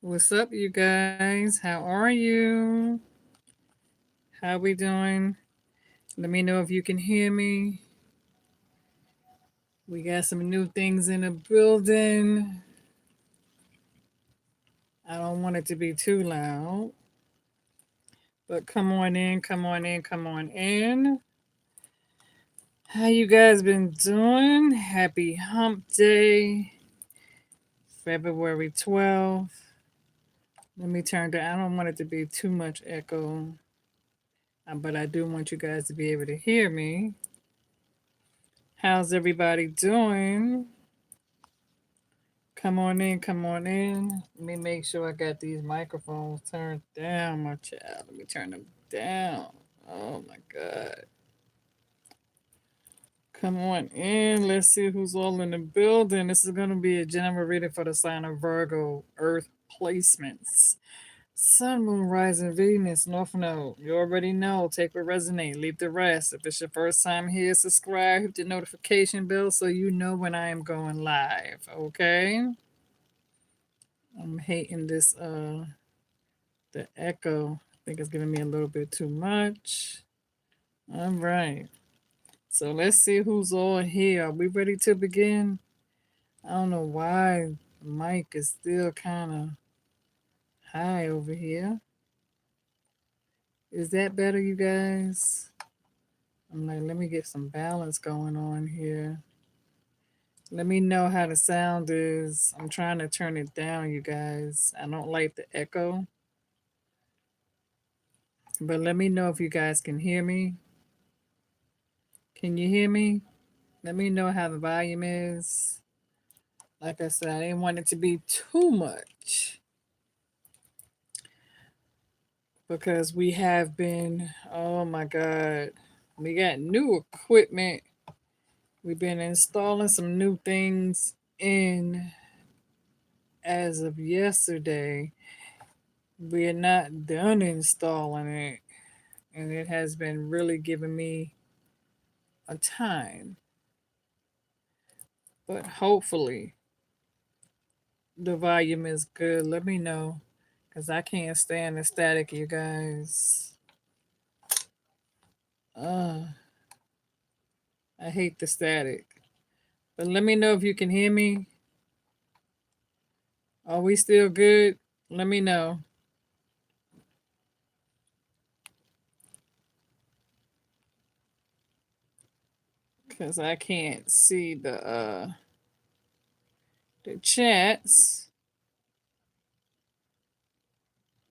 What's up, you guys? How are you? How we doing? Let me know if you can hear me. We got some new things in the building. I don't want it to be too loud, but come on in, come on in, come on in. How you guys been doing? Happy Hump Day, February 12th. Let me turn down. I don't want it to be too much echo, but I do want you guys to be able to hear me. How's everybody doing? Come on in, come on in. Let me make sure I got these microphones turned down, my child. Let me turn them down. Oh my God. Come on in. Let's see who's all in the building. This is going to be a general reading for the sign of Virgo, Earth placements. Sun, Moon, Rising, Venus, North Node. You already know. Take what resonate. Leave the rest. If it's your first time here, subscribe. Hit the notification bell so you know when I am going live. Okay? I'm hating this the echo. I think it's giving me a little bit too much. All right. So let's see who's all here. Are we ready to begin? I don't know why the mic is still kind of high over here. Is that better, you guys? I'm like, let me get some balance going on here. Let me know how the sound is. I'm trying to turn it down, you guys. I don't like the echo. But let me know if you guys can hear me. Can you hear me? Let me know how the volume is. Like I said, I didn't want it to be too much because we have been, oh my God, we got new equipment. We've been installing some new things in as of yesterday. We are not done installing it, and it has been really giving me a time. But hopefully, the volume is good. Let me know because I can't stand the static, you guys. Uh, I hate the static. But let me know if you can hear me. Are we still good? Let me know. Cause I can't see the chats.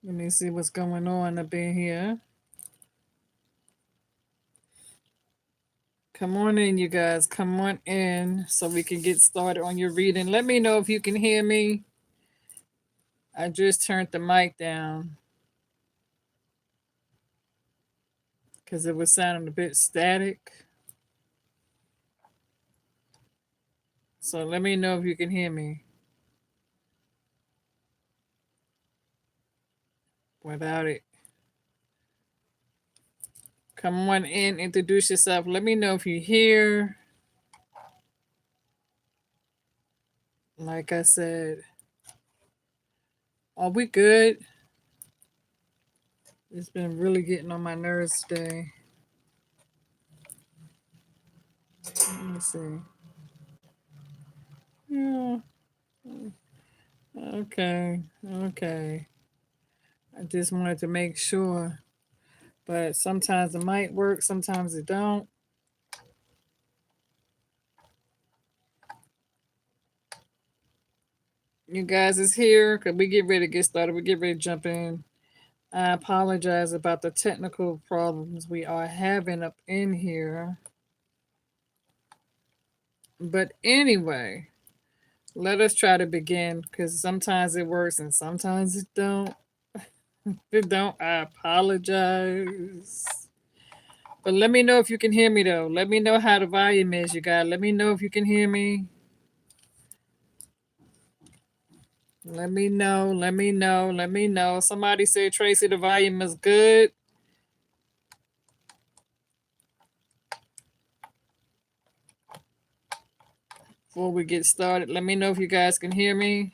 Let me see what's going on up in here. Come on in, you guys. Come on in so we can get started on your reading. Let me know if you can hear me. I just turned the mic down because it was sounding a bit static. So let me know if you can hear me without it. Come on in, introduce yourself. Let me know if you're here. Like I said, are we good? It's been really getting on my nerves today. Let me see. Yeah. Okay. Okay. I just wanted to make sure. But sometimes it might work, sometimes it don't. You guys is here. Could we get ready to get started? We get ready to jump in. I apologize about the technical problems we are having up in here. But anyway, let us try to begin because sometimes it works and sometimes it don't. If it don't, I apologize. But let me know if you can hear me though. Let me know how the volume is, you guys. Let me know if you can hear me. Let me know. Let me know. Let me know. Somebody said, Tracy, the volume is good. Before we get started, let me know if you guys can hear me.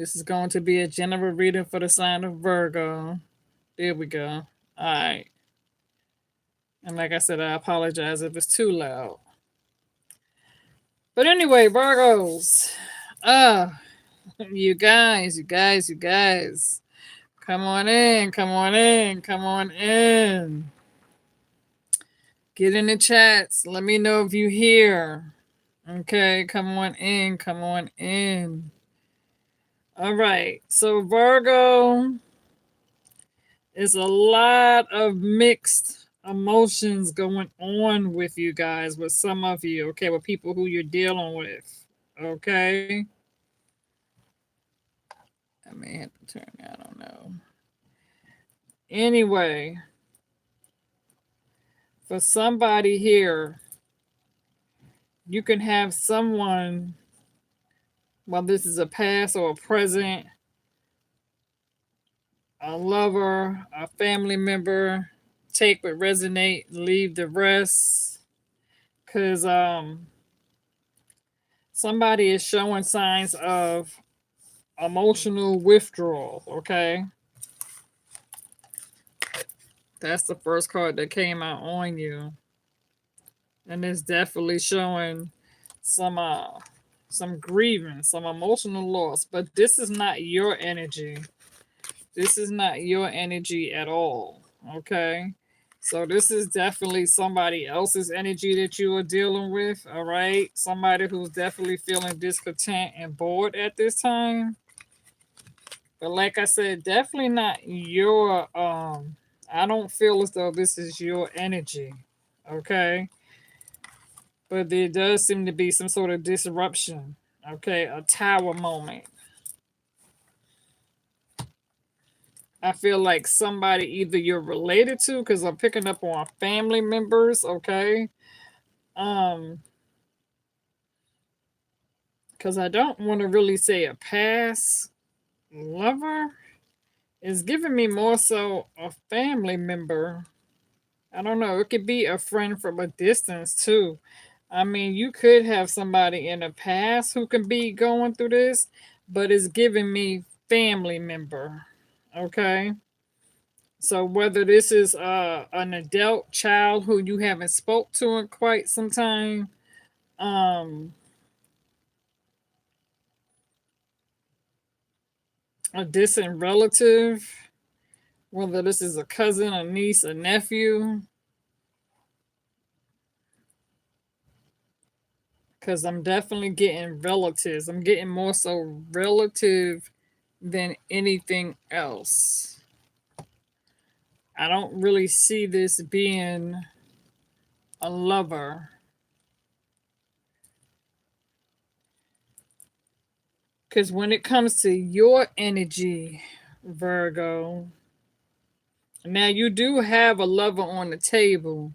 This is going to be a general reading for the sign of Virgo. There we go. All right. And like I said, I apologize if it's too loud. But anyway, Virgos. Uh, you guys. Come on in, come on in, come on in. Get in the chats. Let me know if you here. Okay, come on in, come on in. All right, so Virgo is a lot of mixed emotions going on with you guys, with some of you, okay, with people who you're dealing with, okay? I may have to turn, I don't know. Anyway, for somebody here, you can have someone, well, this is a past or a present, a lover, a family member, take what resonate, leave the rest. Because somebody is showing signs of emotional withdrawal, okay? That's the first card that came out on you. And it's definitely showing some grieving, some emotional loss. But this is not your energy. This is not your energy at all. Okay. So this is definitely somebody else's energy that you are dealing with. All right. Somebody who's definitely feeling discontent and bored at this time. But like I said, definitely not your I don't feel as though this is your energy. Okay. But there does seem to be some sort of disruption. Okay, a tower moment. I feel like somebody either you're related to, because I'm picking up on family members, okay? Because I don't want to really say a past lover. It's giving me more so a family member. I don't know. It could be a friend from a distance too. I mean, you could have somebody in the past who can be going through this, but it's giving me family member. Okay. So whether this is an adult child who you haven't spoke to in quite some time, um, a distant relative, whether this is a cousin, a niece, a nephew, because I'm definitely getting relatives. I'm getting more so relative than anything else. I don't really see this being a lover. Because when it comes to your energy, Virgo, now you do have a lover on the table,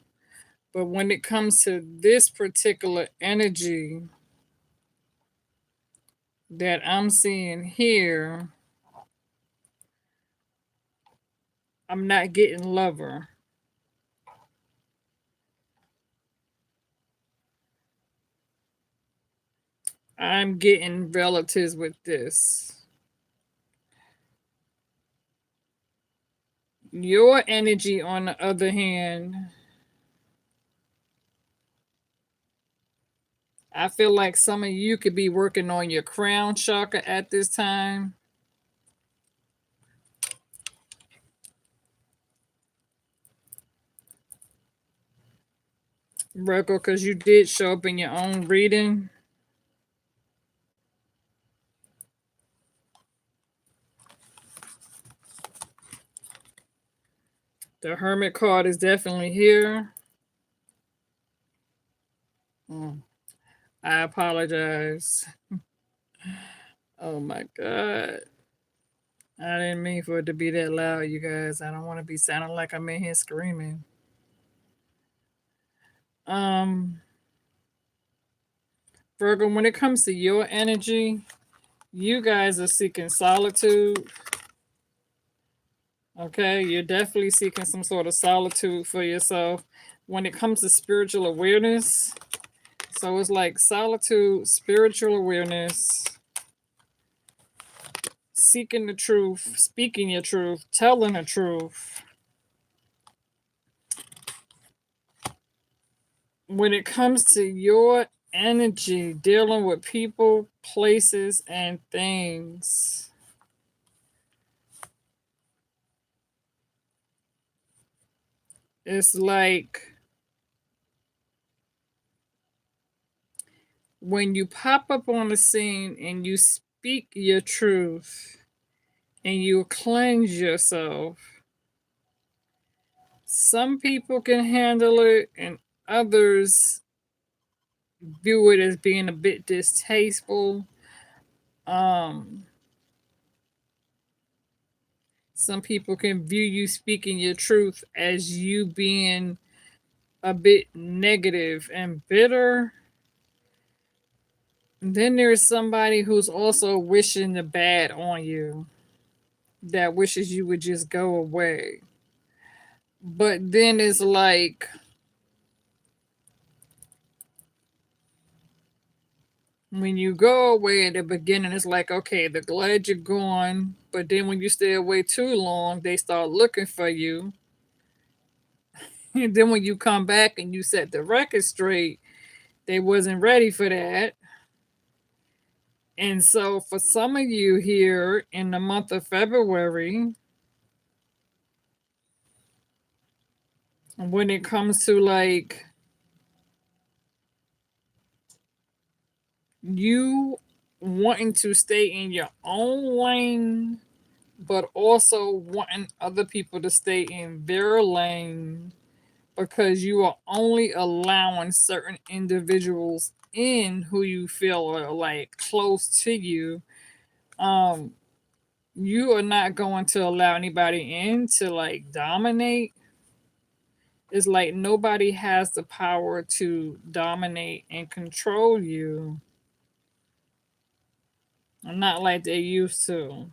but when it comes to this particular energy that I'm seeing here, I'm not getting lover. I'm getting relatives with this. Your energy, on the other hand, I feel like some of you could be working on your crown chakra at this time. Virgo, because you did show up in your own reading. The Hermit card is definitely here. I apologize. Oh my God. I didn't mean for it to be that loud, you guys. I don't want to be sounding like I'm in here screaming. Virgo, when it comes to your energy, you guys are seeking solitude. Okay, you're definitely seeking some sort of solitude for yourself when it comes to spiritual awareness. So it's like solitude, spiritual awareness, seeking the truth, speaking your truth, telling the truth. When it comes to your energy, dealing with people, places, and things, it's like when you pop up on the scene and you speak your truth and you cleanse yourself, some people can handle it and others view it as being a bit distasteful. Um, some people can view you speaking your truth as you being a bit negative and bitter. Then there's somebody who's also wishing the bad on you, that wishes you would just go away. But then it's like when you go away at the beginning, it's like, okay, they're glad you're gone. But then when you stay away too long, they start looking for you. And then when you come back and you set the record straight, they wasn't ready for that. And so for some of you here in the month of February, when it comes to like you wanting to stay in your own lane, but also wanting other people to stay in their lane because you are only allowing certain individuals in who you feel are like close to you. Um, you are not going to allow anybody in to like dominate. It's like nobody has the power to dominate and control you. Not like they used to.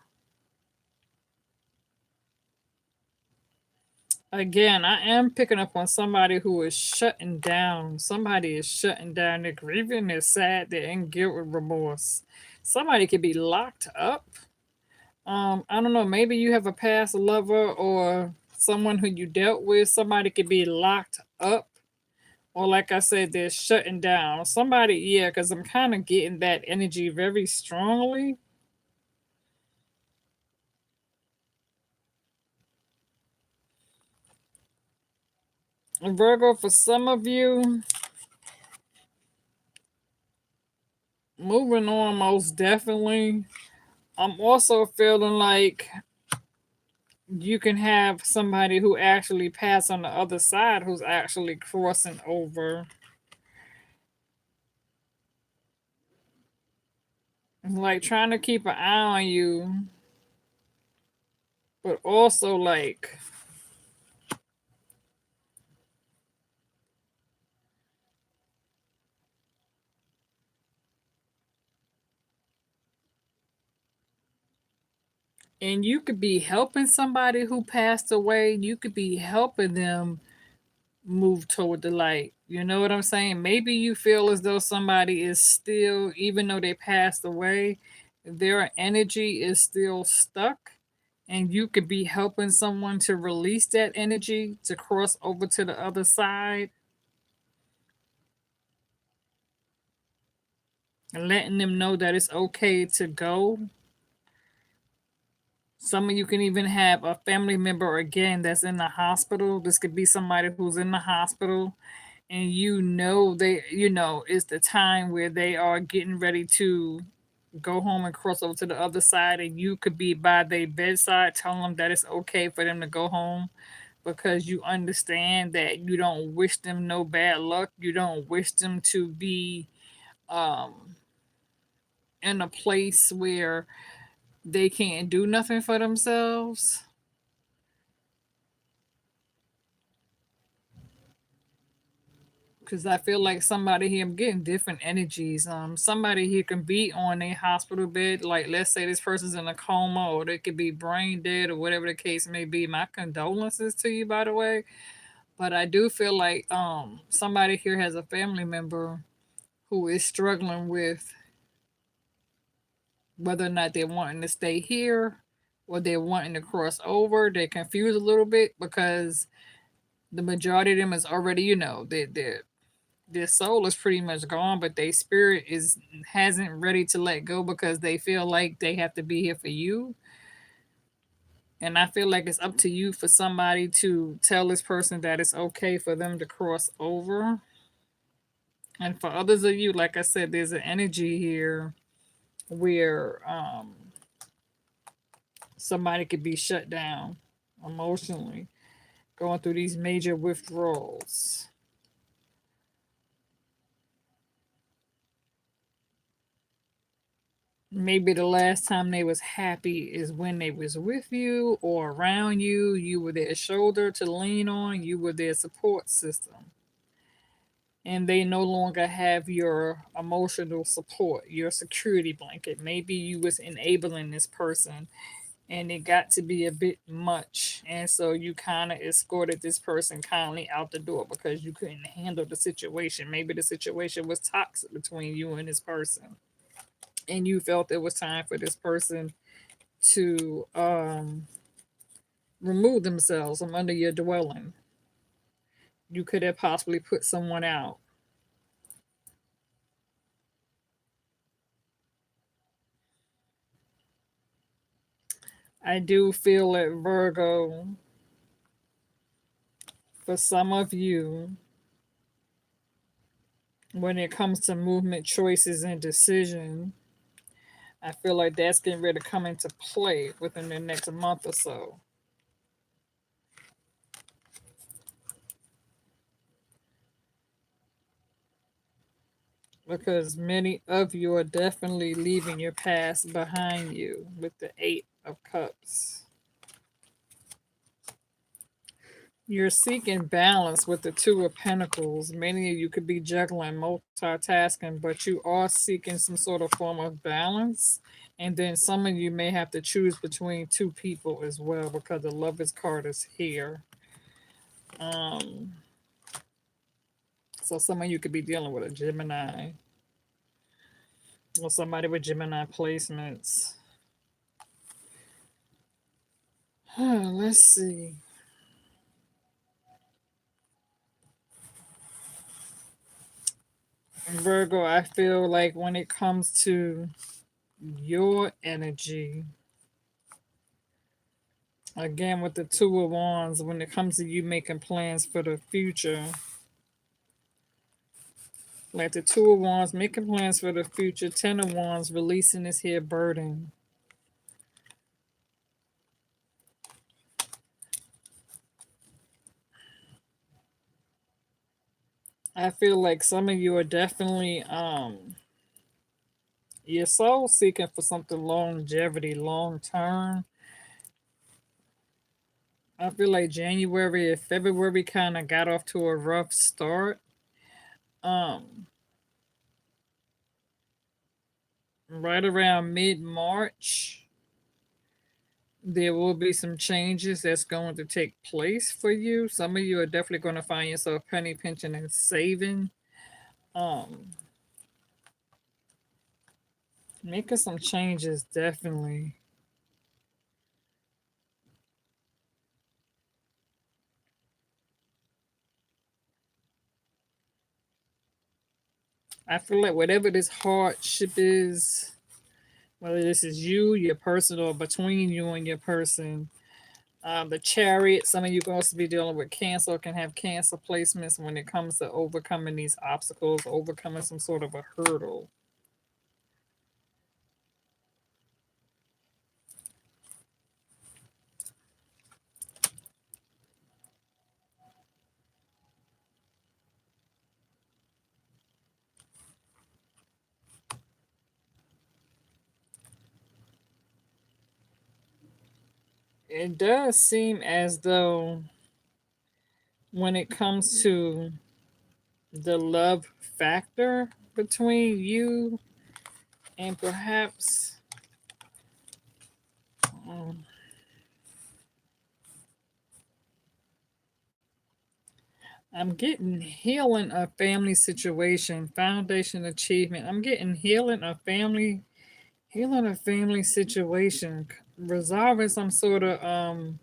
Again, I am picking up on somebody who is shutting down. Somebody is shutting down. They're grieving, they're sad, they're in guilt and remorse. Somebody could be locked up. I don't know, maybe you have a past lover or someone who you dealt with. Somebody could be locked up. Or like I said, they're shutting down. Somebody, yeah, because I'm kind of getting that energy very strongly. Virgo, for some of you, moving on most definitely. I'm also feeling like you can have somebody who actually passed on the other side who's actually crossing over. Like trying to keep an eye on you, but also like and you could be helping somebody who passed away. You could be helping them move toward the light. You know what I'm saying? Maybe you feel as though somebody is still, even though they passed away, their energy is still stuck. And you could be helping someone to release that energy to cross over to the other side and letting them know that it's okay to go. Some of you can even have a family member again that's in the hospital. This could be somebody who's in the hospital and it's the time where they are getting ready to go home and cross over to the other side, and you could be by their bedside telling them that it's okay for them to go home because you understand that you don't wish them no bad luck. You don't wish them to be um in a place where they can't do nothing for themselves. Because I feel like somebody here, I'm getting different energies. Somebody here can be on a hospital bed, like let's say this person's in a coma, or they could be brain dead, or whatever the case may be. My condolences to you, by the way. But I do feel like somebody here has a family member who is struggling with whether or not they're wanting to stay here or they're wanting to cross over. They're confused a little bit because the majority of them is already, their soul is pretty much gone, but their spirit is hasn't ready to let go because they feel like they have to be here for you. And I feel like it's up to you for somebody to tell this person that it's okay for them to cross over. And for others of you, like I said, there's an energy here where somebody could be shut down emotionally, going through these major withdrawals. Maybe the last time they was happy is when they was with you or around you. You were their shoulder to lean on. You were their support system. And they no longer have your emotional support, your security blanket. Maybe you was enabling this person and it got to be a bit much. And so you kind of escorted this person kindly out the door because you couldn't handle the situation. Maybe the situation was toxic between you and this person. And you felt it was time for this person to remove themselves from under your dwelling. You could have possibly put someone out. I do feel that Virgo, for some of you, when it comes to movement, choices, and decision, I feel like that's getting ready to come into play within the next month or so. Because many of you are definitely leaving your past behind you with the Eight of Cups. You're seeking balance with the Two of Pentacles. Many of you could be juggling, multitasking, but you are seeking some sort of form of balance. And then some of you may have to choose between two people as well because the Lovers card is here. Um, so some of you could be dealing with a Gemini or somebody with Gemini placements. Let's see. Virgo, I feel like when it comes to your energy, again with the Two of Wands, when it comes to you making plans for the future, like the Two of Wands, making plans for the future, Ten of Wands, releasing this here burden. I feel like some of you are definitely your soul seeking for something longevity, long term. I feel like January and February kind of got off to a rough start. Um, right around mid March, there will be some changes that's going to take place for you. Some of you are definitely going to find yourself penny pinching and saving. Um, making some changes definitely. I feel like whatever this hardship is, whether this is you, your person, or between you and your person, the chariot, some of you going to be dealing with cancer, can have cancer placements when it comes to overcoming these obstacles, overcoming some sort of a hurdle. It does seem as though when it comes to the love factor between you and perhaps um, I'm getting healing a family situation, foundation achievement. I'm getting healing a family Healing a family situation, resolving some sort of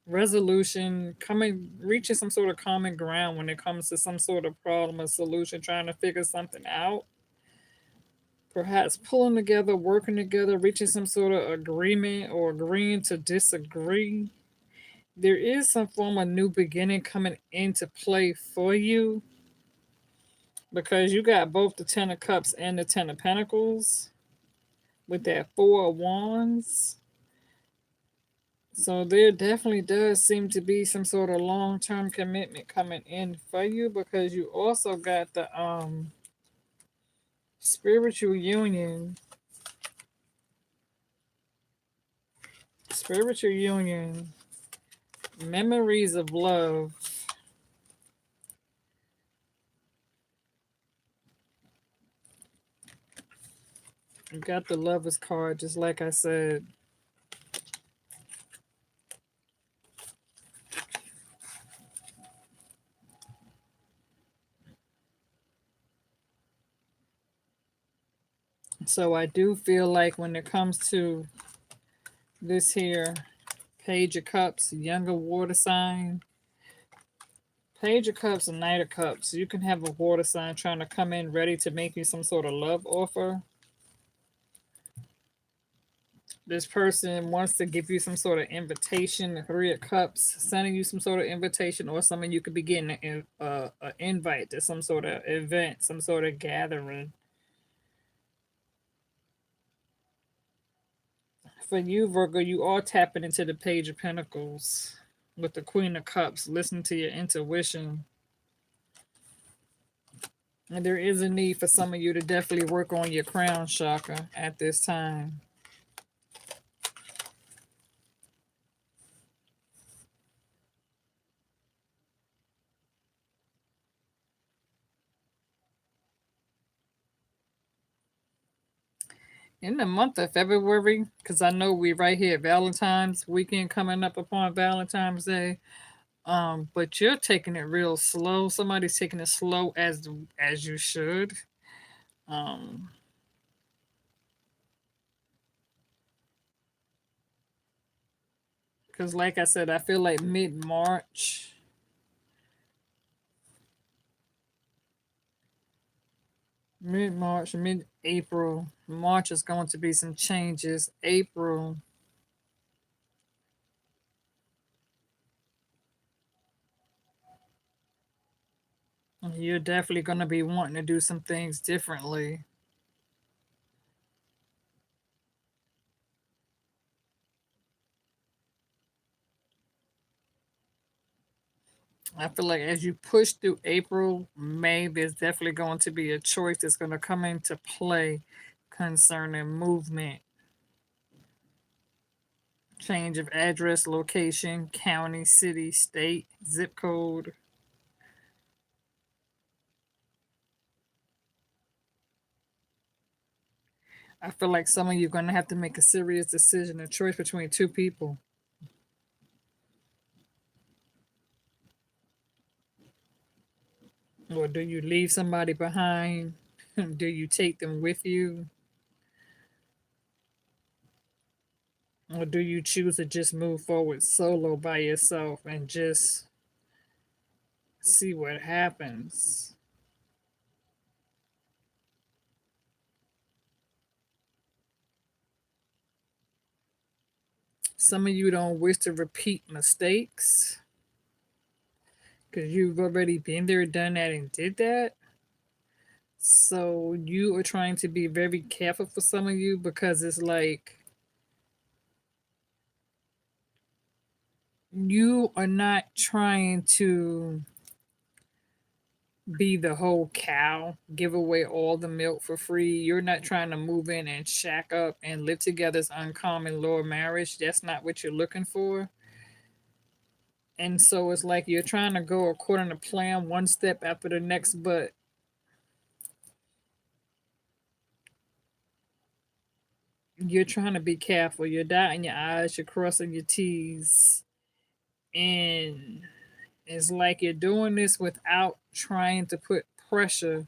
resolution, coming reaching some sort of common ground when it comes to some sort of problem or solution, trying to figure something out. Perhaps pulling together, working together, reaching some sort of agreement or agreeing to disagree. There is some form of new beginning coming into play for you because you got both the Ten of Cups and the Ten of Pentacles with that Four of Wands. So there definitely does seem to be some sort of long-term commitment coming in for you because you also got the spiritual union, spiritual union, memories of love. You got the Lovers card, just like I said. So I do feel like when it comes to this here Page of Cups, younger water sign, Page of Cups and Knight of Cups, you can have a water sign trying to come in ready to make you some sort of love offer. This person wants to give you some sort of invitation, the Three of Cups, sending you some sort of invitation, or something you could be getting an invite to some sort of event, some sort of gathering. For you, Virgo, you are tapping into the Page of Pentacles with the Queen of Cups. Listen to your intuition. And there is a need for some of you to definitely work on your crown chakra at this time. In the month of February, because I know we right here, Valentine's weekend coming up upon Valentine's Day. But you're taking it real slow. Somebody's taking it slow as you should. Um, because like I said, I feel like mid March, mid April. March is going to be some changes. April, you're definitely going to be wanting to do some things differently. I feel like as you push through April, May, there's definitely going to be a choice that's going to come into play concerning movement, change of address, location, county, city, state, zip code. I feel like some of you are going to have to make a serious decision, a choice between two people. Or do you leave somebody behind? Do you take them with you? Or do you choose to just move forward solo by yourself and just see what happens? Some of you don't wish to repeat mistakes because you've already been there, done that, and did that. So you are trying to be very careful for some of you because it's like you are not trying to be the whole cow, give away all the milk for free. You're not trying to move in and shack up and live together as uncommon law marriage. That's not what you're looking for. And so it's like you're trying to go according to plan, one step after the next, but you're trying to be careful. You're dotting your I's, you're crossing your T's. And it's like you're doing this without trying to put pressure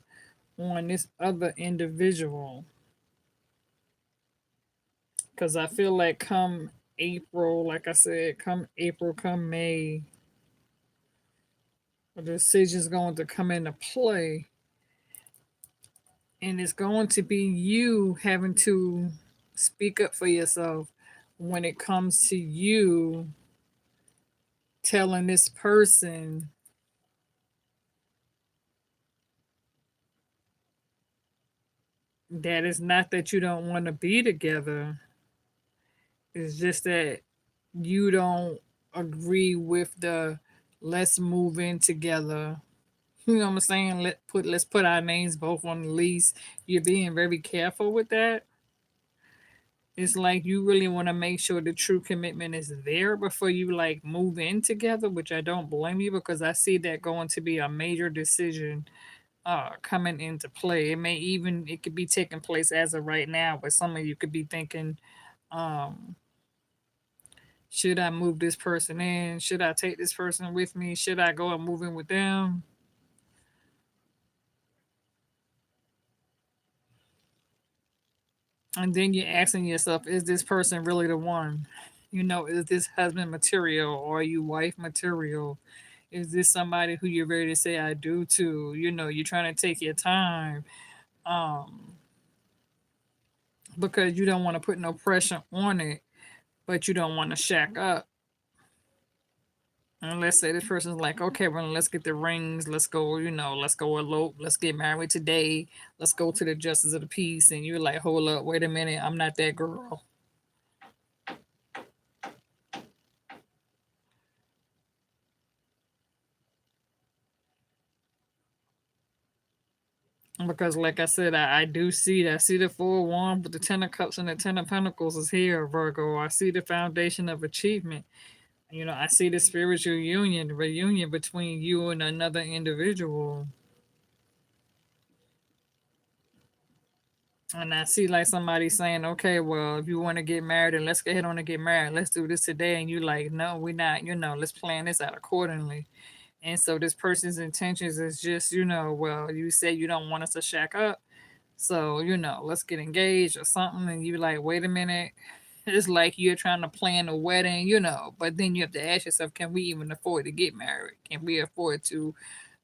on this other individual. Because I feel like come April, like I said, come April, come May, a decision's going to come into play. And it's going to be you having to speak up for yourself when it comes to you telling this person that it's not that you don't want to be together. It's just that you don't agree with the let's move in together. You know what I'm saying? Let's put our names both on the lease. You're being very careful with that. It's like you really want to make sure the true commitment is there before you like move in together, which I don't blame you because I see that going to be a major decision coming into play. It could be taking place as of right now, but some of you could be thinking, um, should I move this person in? Should I take this person with me? Should I go and move in with them? And then you're asking yourself, is this person really the one? Is this husband material or are you wife material? Is this somebody who you're ready to say I do to? You're trying to take your time um, because you don't want to put no pressure on it, but you don't want to shack up. And let's say this person's like, okay, well, let's get the rings. Let's go, let's go elope. Let's get married today. Let's go to the justice of the peace. And you're like, hold up, wait a minute. I'm not that girl. Because, like I said, I do see that. I see the four of wands, but the ten of cups and the ten of pentacles is here, Virgo. I see the foundation of achievement. I see the spiritual union, the reunion between you and another individual. And I see like somebody saying, okay, well, if you want to get married, and let's go ahead on and get married. Let's do this today. And you like, no, we're not, let's plan this out accordingly. And so this person's intentions is just, well, you say you don't want us to shack up. So, let's get engaged or something. And you like, wait a minute. It's like you're trying to plan a wedding, but then you have to ask yourself, can we even afford to get married? Can we afford to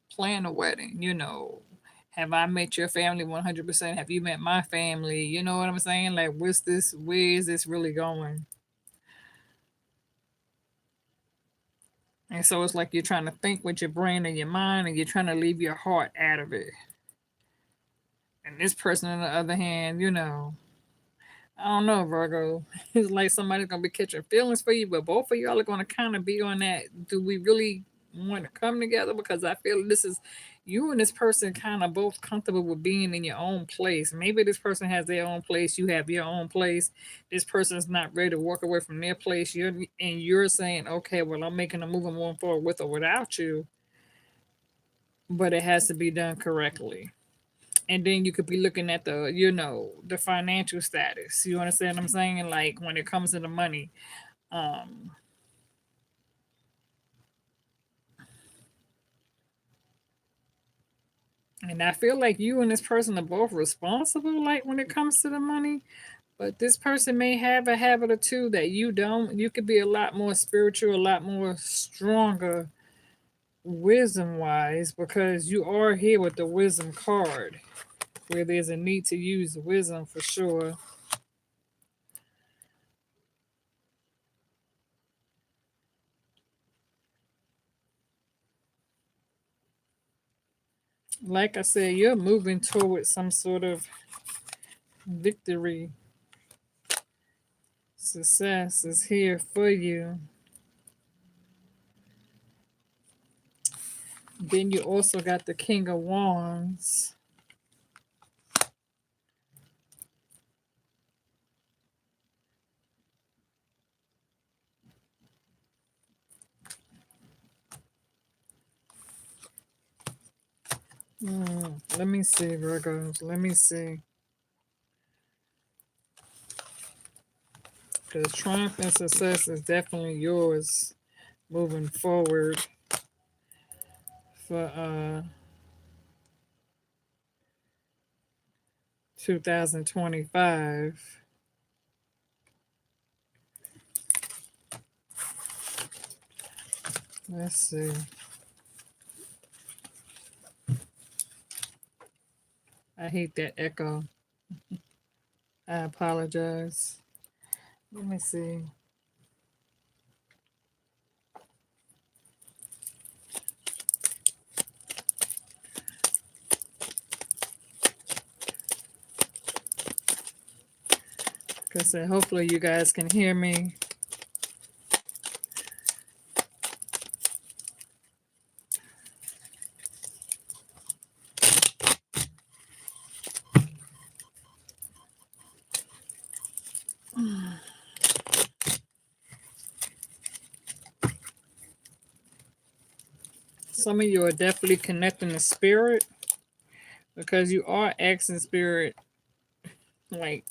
plan a wedding? Have I met your family 100%? Have you met my family? You know what I'm saying? Like, what's this? Where is this really going? And so it's like you're trying to think with your brain and your mind, and you're trying to leave your heart out of it. And this person, on the other hand, I don't know, Virgo. It's like somebody's gonna be catching feelings for you, but both of y'all are gonna kind of be on that. Do we really want to come together? Because I feel this is you and this person kind of both comfortable with being in your own place. Maybe this person has their own place, you have your own place. This person is not ready to walk away from their place. You're saying, okay, well, I'm making a move and moving forward with or without you, but it has to be done correctly. And then you could be looking at the financial status. You understand what I'm saying? Like when it comes to the money. Um and I feel like you and this person are both responsible, like when it comes to the money. But this person may have a habit or two that you don't. You could be a lot more spiritual, a lot more stronger wisdom wise, because you are here with the wisdom card where there's a need to use wisdom for sure. Like I said, you're moving towards some sort of victory. Success is here for you. Then you also got the King of Wands. Let me see, Virgos. Let me see. Because triumph and success is definitely yours moving forward for 2025. Let's see. I hate that echo. I apologize. Let me see. Like I said, hopefully you guys can hear me. Some of you are definitely connecting the spirit because you are asking spirit, like,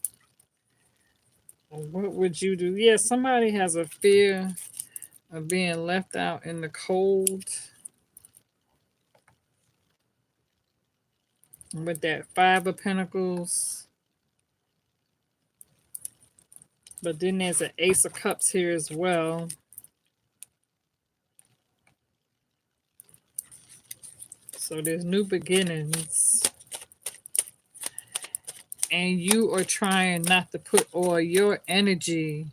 what would you do? Yeah, somebody has a fear of being left out in the cold with that Five of Pentacles. But then there's an Ace of Cups here as well. So there's new beginnings. And you are trying not to put all your energy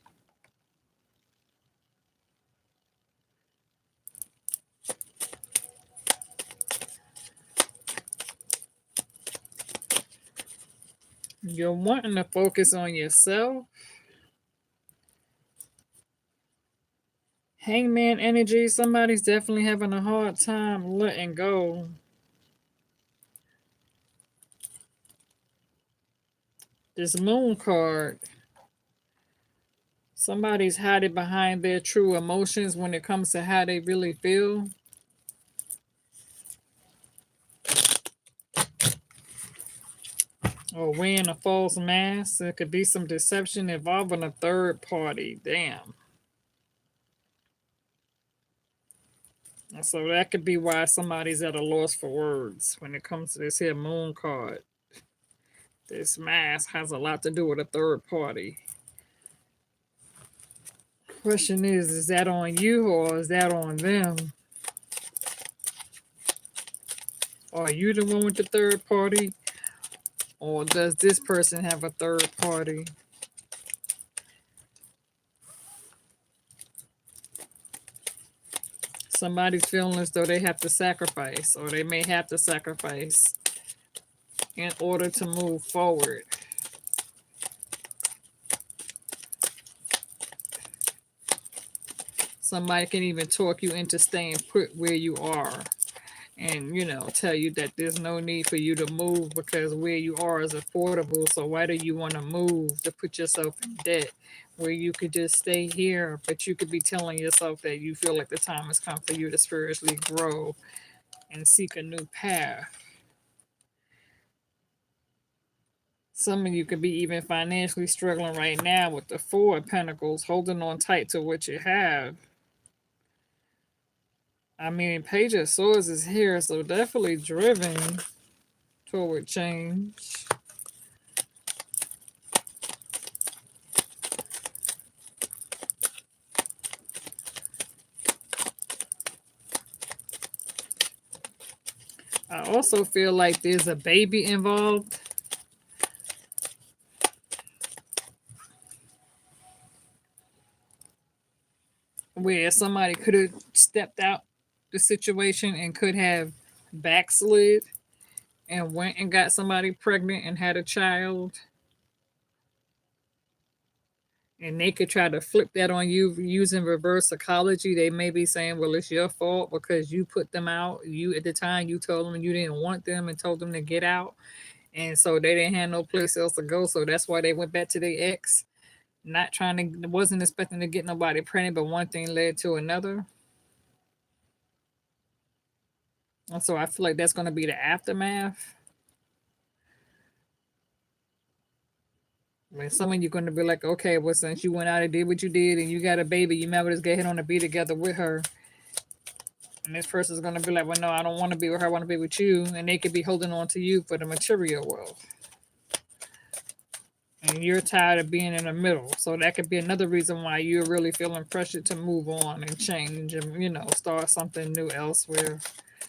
you're wanting to focus on yourself. Hangman energy, somebody's definitely having a hard time letting go. This moon card. Somebody's hiding behind their true emotions when it comes to how they really feel. Or wearing a false mask. There could be some deception involving a third party. Damn. So that could be why somebody's at a loss for words when it comes to this here moon card. This mask has a lot to do with a third party. Question is that on you or is that on them? Are you the one with the third party? Or does this person have a third party? Somebody's feeling as though they have to sacrifice, or they may have to sacrifice in order to move forward. Somebody can even talk you into staying put where you are and, you know, tell you that there's no need for you to move because where you are is affordable. So why do you want to move to put yourself in debt where you could just stay here, but you could be telling yourself that you feel like the time has come for you to spiritually grow and seek a new path. Some of you could be even financially struggling right now with the Four of Pentacles, holding on tight to what you have. I mean, Page of Swords is here, so definitely driven toward change. I also feel like there's a baby involved. Where somebody could have stepped out the situation and could have backslid and went and got somebody pregnant and had a child. And they could try to flip that on you using reverse psychology. They may be saying, well, it's your fault because you put them out. You, at the time, you told them you didn't want them and told them to get out. And so they didn't have no place else to go. So that's why they went back to their ex. Not trying to, wasn't expecting to get nobody pregnant, but one thing led to another. And so I feel like that's going to be the aftermath. When some of you going to be like, okay, well, since you went out and did what you did and you got a baby, you might just get hit on to be together with her. And this person's going to be like, well, no, I don't want to be with her. I want to be with you. And they could be holding on to you for the material wealth. and you're tired of being in the middle. So that could be another reason why you're really feeling pressured to move on and change and, start something new elsewhere.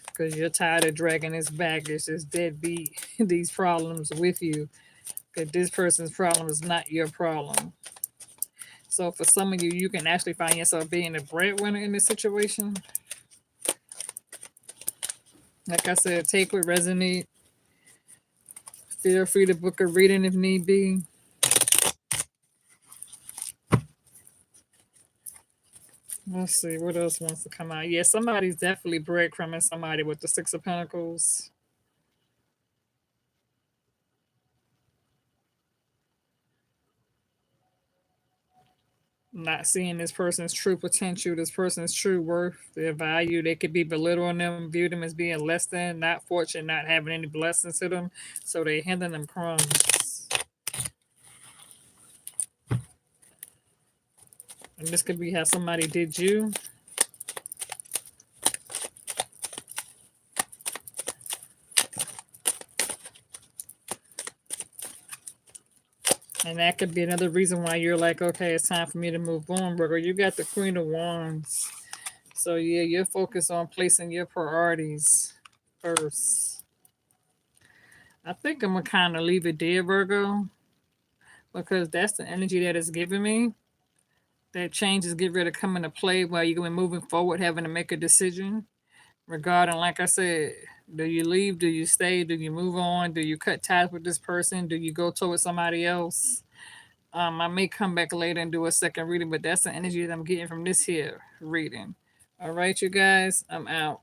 Because you're tired of dragging this baggage, this deadbeat, these problems with you. Because this person's problem is not your problem. So for some of you, you can actually find yourself being a breadwinner in this situation. Like I said, take what resonate. Feel free to book a reading if need be. Let's see what else wants to come out. Yeah, somebody's definitely breadcrumbing somebody with the Six of Pentacles. Not seeing this person's true potential, this person's true worth, their value. They could be belittling them, view them as being less than, not fortunate, not having any blessings to them. So they handing them crumbs. And this could be how somebody did you. And that could be another reason why you're like, okay, it's time for me to move on, Virgo. You got the Queen of Wands. So yeah, you're focused on placing your priorities first. I think I'm gonna kind of leave it there, Virgo, because that's the energy that it's giving me. That change is getting ready to come into play while you're gonna be moving forward, having to make a decision regarding, like I said, do you leave? Do you stay? Do you move on? Do you cut ties with this person? Do you go towards somebody else? I may come back later and do a second reading, but that's the energy that I'm getting from this here reading. All right, you guys, I'm out.